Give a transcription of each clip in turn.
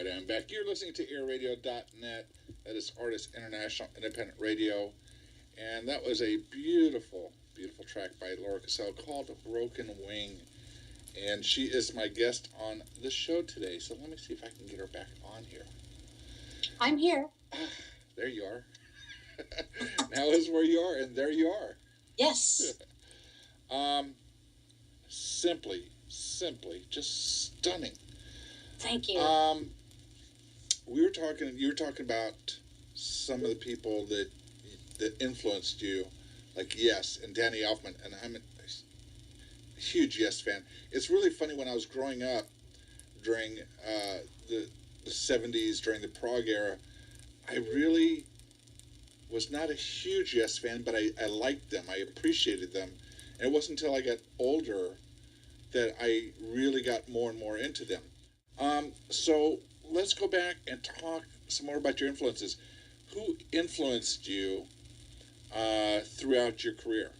right, I'm back. You're listening to AiiRadio.net. That is Artist International Independent Radio. And that was a beautiful, beautiful track by Laura Casale called Broken Wing. And she is my guest on the show today. So let me see if I can get her back on here. I'm here. There you are. Now is where you are, and there you are. Yes. Simply, just stunning. Thank you. You were talking about some of the people that influenced you, like Yes and Danny Elfman, and I'm a huge Yes fan. It's really funny, when I was growing up during the 70s, during the prog era, I really was not a huge Yes fan, but I liked them. I appreciated them. And it wasn't until I got older that I really got more and more into them. So let's go back and talk some more about your influences. Who influenced you throughout your career?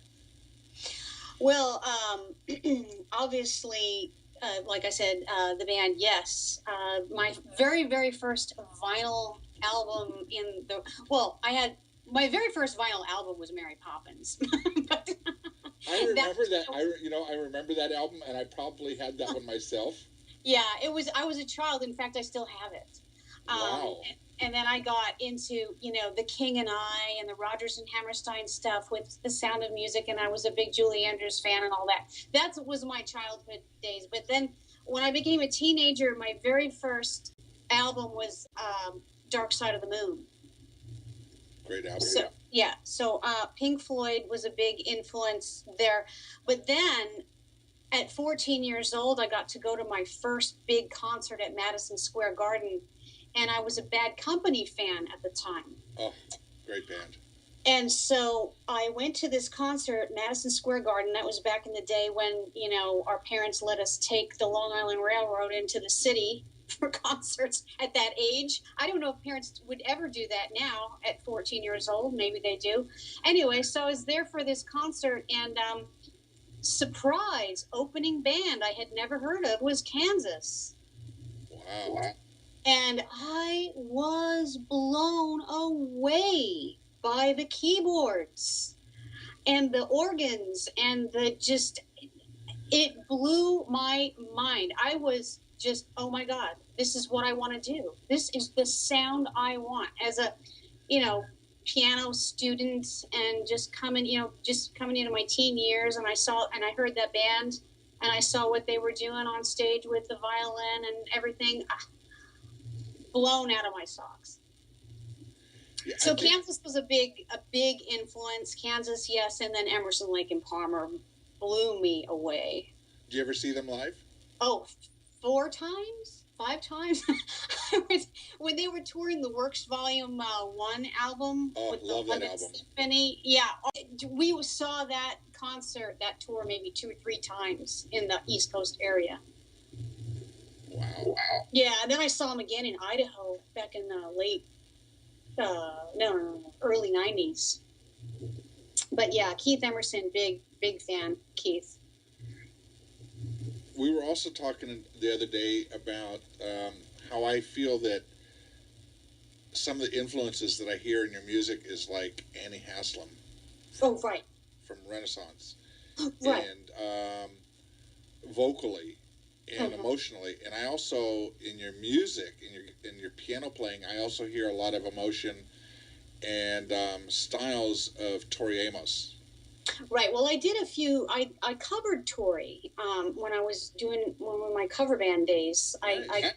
Well, obviously, like I said, the band Yes. My very, very first vinyl album my very first vinyl album was Mary Poppins. But I remember that. I remember that album, and I probably had that one myself. Yeah, I was a child. In fact, I still have it. Wow. And then I got into, The King and I and the Rodgers and Hammerstein stuff with The Sound of Music, and I was a big Julie Andrews fan and all that. That was my childhood days. But then when I became a teenager, my very first album was Dark Side of the Moon. Great album. So Pink Floyd was a big influence there. But then at 14 years old, I got to go to my first big concert at Madison Square Garden, and I was a Bad Company fan at the time. Oh, great band. And so I went to this concert, Madison Square Garden. That was back in the day when, our parents let us take the Long Island Railroad into the city for concerts at that age. I don't know if parents would ever do that now at 14 years old. Maybe they do. Anyway, so I was there for this concert, and surprise opening band I had never heard of was Kansas. Wow. And I was blown away by the keyboards and the organs and it blew my mind. I was just, oh my God, this is what I want to do. This is the sound I want as a, piano student, and just coming into my teen years. And I heard that band, and I saw what they were doing on stage with the violin and everything. Blown out of my socks. Yeah, so Kansas was a big influence. Kansas, yes, and then Emerson, Lake and Palmer blew me away. Did you ever see them live? Oh, 4 times? 5 times? When they were touring the Works Volume 1 album. Oh, with love the that album. Symphony. Yeah, we saw that that tour maybe 2 or 3 times in the East Coast area. Wow. Yeah, and then I saw him again in Idaho back in the early 90s. But yeah, Keith Emerson, big fan, Keith. We were also talking the other day about how I feel that some of the influences that I hear in your music is like Annie Haslam. Right. From Renaissance. Right. And vocally and emotionally. And I also, in your music, in your piano playing, I also hear a lot of emotion and styles of Tori Amos. Right. Well, I did a few. I covered Tori when I was doing one of my cover band days. I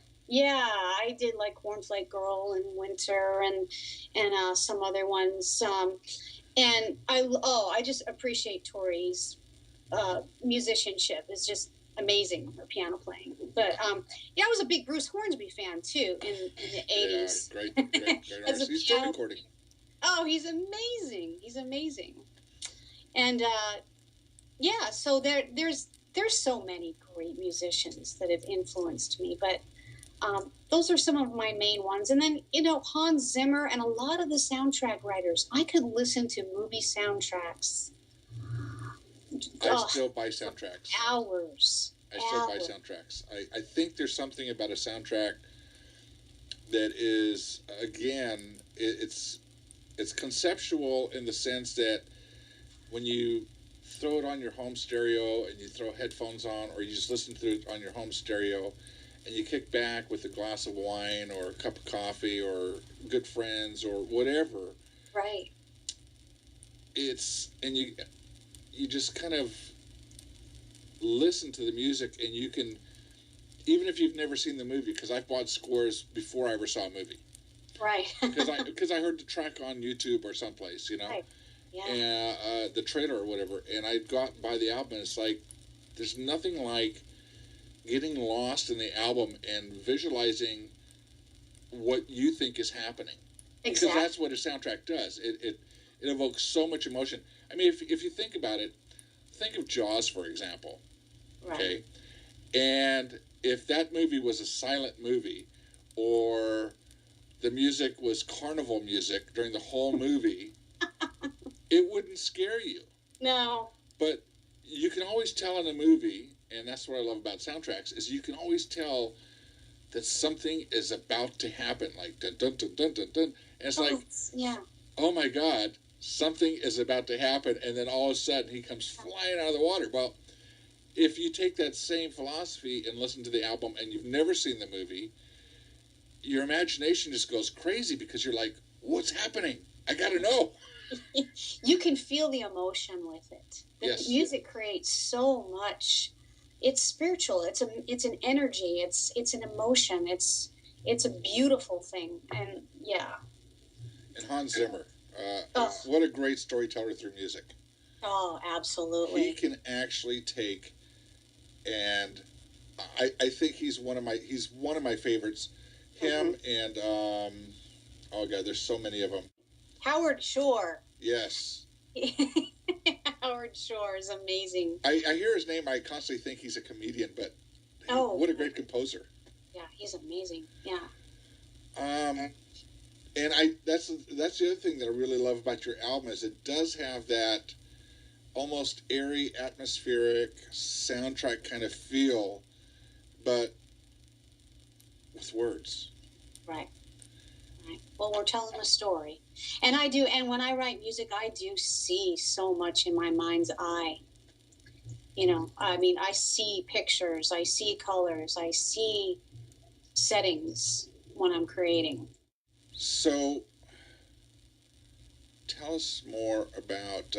did like Cornflake Girl and Winter and some other ones. And I just appreciate Tori's musicianship. It's just amazing, her piano playing. But I was a big Bruce Hornsby fan too in the 80s. Yeah, great artist. He's still recording. Oh, he's amazing. And so there's so many great musicians that have influenced me, but those are some of my main ones. And then, Hans Zimmer and a lot of the soundtrack writers. I could listen to movie soundtracks. I still buy soundtracks. Hours. I still buy soundtracks. I think there's something about a soundtrack that is, again, it's conceptual in the sense that when you throw it on your home stereo and you throw headphones on, or you just listen to it on your home stereo, and you kick back with a glass of wine or a cup of coffee or good friends or whatever. Right. And you just kind of listen to the music, and you can, even if you've never seen the movie, because I've bought scores before I ever saw a movie. Right. Because I heard the track on YouTube or someplace, Right. Yeah. And the trailer or whatever, and I'd gotten by the album, and it's like, there's nothing like getting lost in the album and visualizing what you think is happening. Exactly. Because that's what a soundtrack does. It evokes so much emotion. I mean, if you think about it, think of Jaws, for example. Right. Okay? And if that movie was a silent movie, or the music was carnival music during the whole movie, it wouldn't scare you. No. But you can always tell in a movie, and that's what I love about soundtracks, is you can always tell that something is about to happen, like dun dun dun dun dun dun. And it's like, yeah. Oh my God, something is about to happen, and then all of a sudden he comes flying out of the water. Well, if you take that same philosophy and listen to the album and you've never seen the movie, your imagination just goes crazy because you're like, what's happening? I gotta know. You can feel the emotion with it. The music creates so much. It's spiritual. It's an energy. It's an emotion. It's a beautiful thing. And yeah. And Hans Zimmer, what a great storyteller through music. Oh, absolutely. He can actually take, and I think he's one of my favorites. Him and oh God, there's so many of them. Howard Shore. Yes. Howard Shore is amazing. I hear his name. I constantly think he's a comedian, but what a great composer. Yeah, he's amazing. Yeah. And that's the other thing that I really love about your album is it does have that almost airy, atmospheric soundtrack kind of feel, but with words. Right. Well, we're telling a story. And I do, and when I write music, I do see so much in my mind's eye. I mean, I see pictures, I see colors, I see settings when I'm creating. So, tell us more about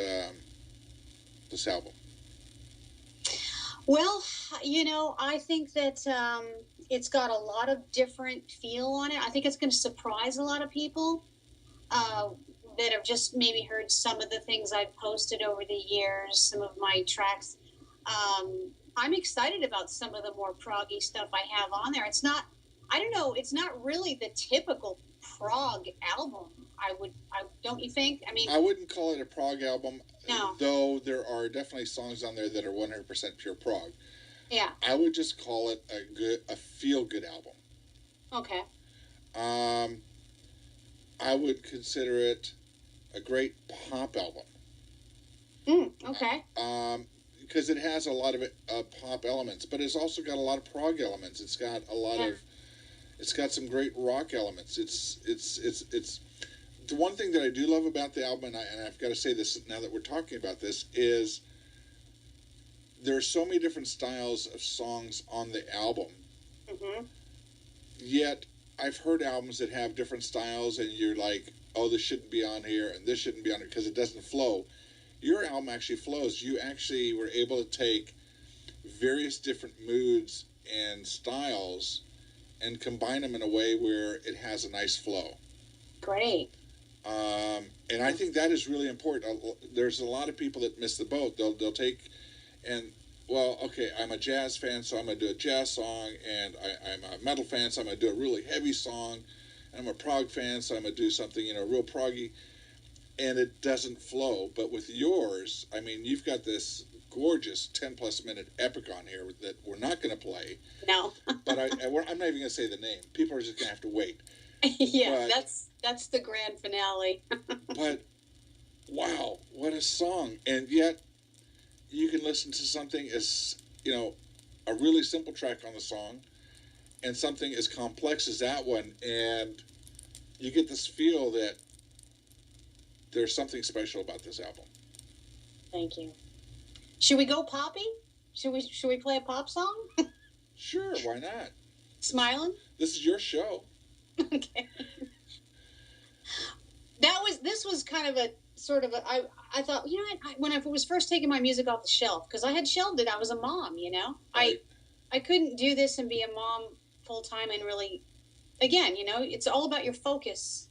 this album. Well, I think that it's got a lot of different feel on it. I think it's going to surprise a lot of people that have just maybe heard some of the things I've posted over the years, some of my tracks. I'm excited about some of the more proggy stuff I have on there. It's not really the typical prog album. Don't you think? I mean, I wouldn't call it a prog album. No. Though there are definitely songs on there that are 100% pure prog. Yeah. I would just call it a feel-good album. Okay. I would consider it a great pop album. Okay. Because it has a lot of pop elements, but it's also got a lot of prog elements. It's got a lot of, it's got some great rock elements. It's the one thing that I do love about the album, and I've got to say this now that we're talking about this, is there are so many different styles of songs on the album. Mm-hmm. Yet I've heard albums that have different styles, and you're like, oh, this shouldn't be on here, and this shouldn't be on it because it doesn't flow. Your album actually flows. You actually were able to take various different moods and styles and combine them in a way where it has a nice flow. Great. And I think that is really important. There's a lot of people that miss the boat. They'll take and, well, okay, I'm a jazz fan, so I'm going to do a jazz song, and I'm a metal fan, so I'm going to do a really heavy song. I'm a prog fan, so I'm going to do something, real proggy, and it doesn't flow. But with yours, I mean, you've got this gorgeous 10-plus minute epic on here that we're not going to play. No. But I'm not even going to say the name. People are just going to have to wait. Yeah, that's the grand finale. But, wow, what a song. And yet, you can listen to something as, a really simple track on the song, and something as complex as that one, and you get this feel that there's something special about this album. Thank you. Should we go poppy? Should we play a pop song? Sure, why not? Smiling? This is your show. Okay. This was kind of a sort of I thought, you know, when I was first taking my music off the shelf, because I had shelved it, I was a mom, you know. Right. I couldn't do this and be a mom full time and really, again, you know, it's all about your focus.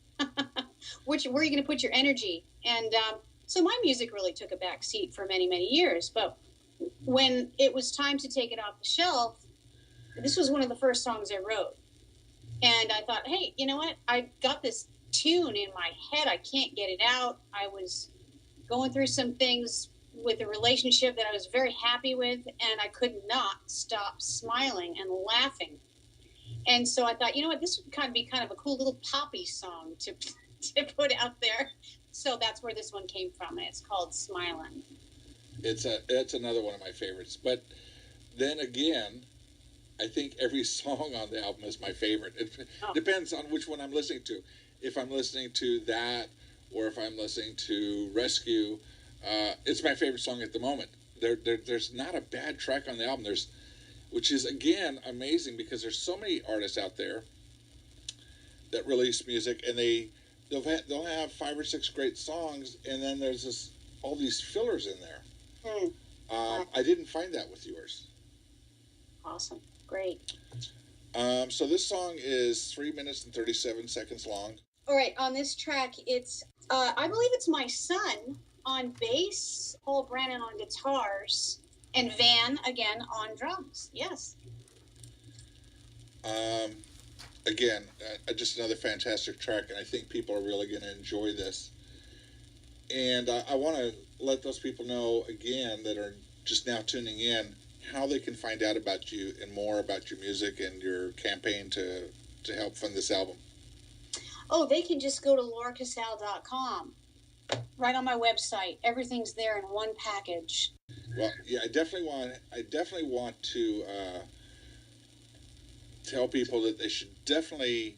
Where are you going to put your energy? And so my music really took a back seat for many, many years. But when it was time to take it off the shelf, this was one of the first songs I wrote. And I thought, hey, you know what? I got this tune in my head. I can't get it out. I was going through some things with a relationship that I was very happy with, and I could not stop smiling and laughing. And so I thought, you know what? This would be kind of a cool little poppy song to put out there. So that's where this one came from, and it's called Smilin'. It's another one of my favorites. But then again, I think every song on the album is my favorite. It depends on which one I'm listening to. If I'm listening to that, or if I'm listening to Rescue, it's my favorite song at the moment. There's not a bad track on the album. Which is, again, amazing, because there's so many artists out there that release music, and they'll have 5 or 6 great songs, and then there's all these fillers in there. I didn't find that with yours. Awesome. Great. So this song is 3 minutes and 37 seconds long. All right, on this track, it's I believe it's my son on bass, Paul Brannon on guitars, and Van again on drums. Yes. Again, just another fantastic track, and I think people are really going to enjoy this. And I want to let those people know again that are just now tuning in how they can find out about you and more about your music and your campaign to help fund this album. Oh, they can just go to lauracasale.com. Right on my website. Everything's there in one package. Well, yeah, I definitely want to tell people that they should definitely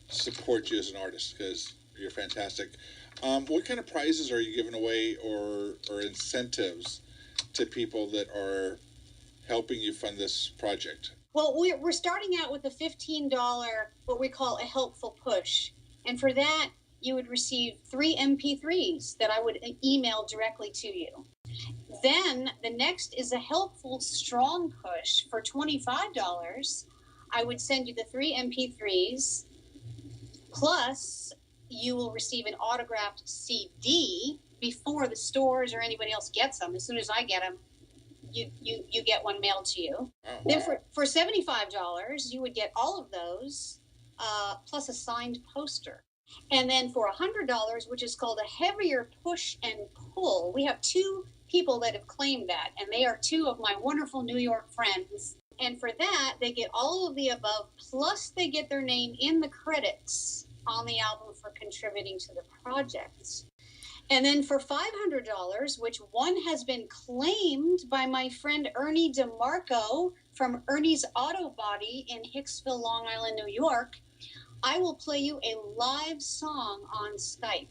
support you as an artist, because you're fantastic. What kind of prizes are you giving away, or incentives to people that are helping you fund this project? Well, we're starting out with a $15, what we call a helpful push. And for that, you would receive 3 MP3s that I would email directly to you. Then the next is a helpful strong push for $25. I would send you the 3 MP3s, plus you will receive an autographed CD before the stores or anybody else gets them. As soon as I get them, you get one mailed to you. Oh, wow. Then for $75, you would get all of those, plus a signed poster. And then for $100, which is called a heavier push and pull, we have 2 people that have claimed that, and they are 2 of my wonderful New York friends. And for that, they get all of the above, plus they get their name in the credits on the album for contributing to the project. And then for $500, which one has been claimed by my friend Ernie DeMarco from Ernie's Auto Body in Hicksville, Long Island, New York, I will play you a live song on Skype.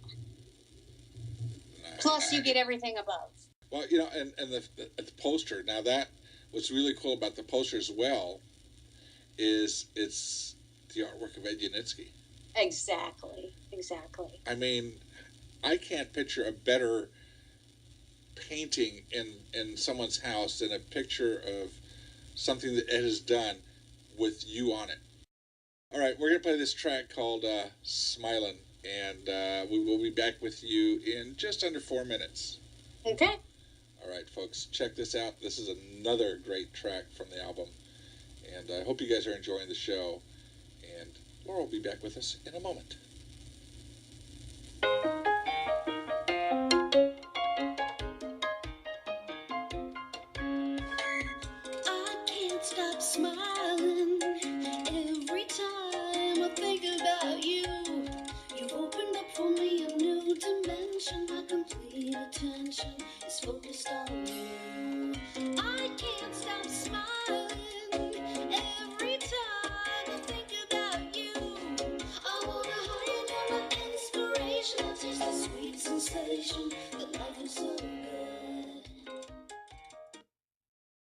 Plus, you get everything above. Well, you know, and the poster, now that, what's really cool about the poster as well is it's the artwork of Ed Yunitzky. Exactly. I mean, I can't picture a better painting in someone's house than a picture of something that Ed has done with you on it. All right, we're going to play this track called Smilin', and we will be back with you in just under 4 minutes. Okay. All right, folks, check this out. This is another great track from the album, and I hope you guys are enjoying the show, and Laura will be back with us in a moment. I can't stop smiling every time I think about you. You've opened up for me a new dimension. My complete attention is focused on you. I can't stop smiling every time I taste the sweet sensation that life is so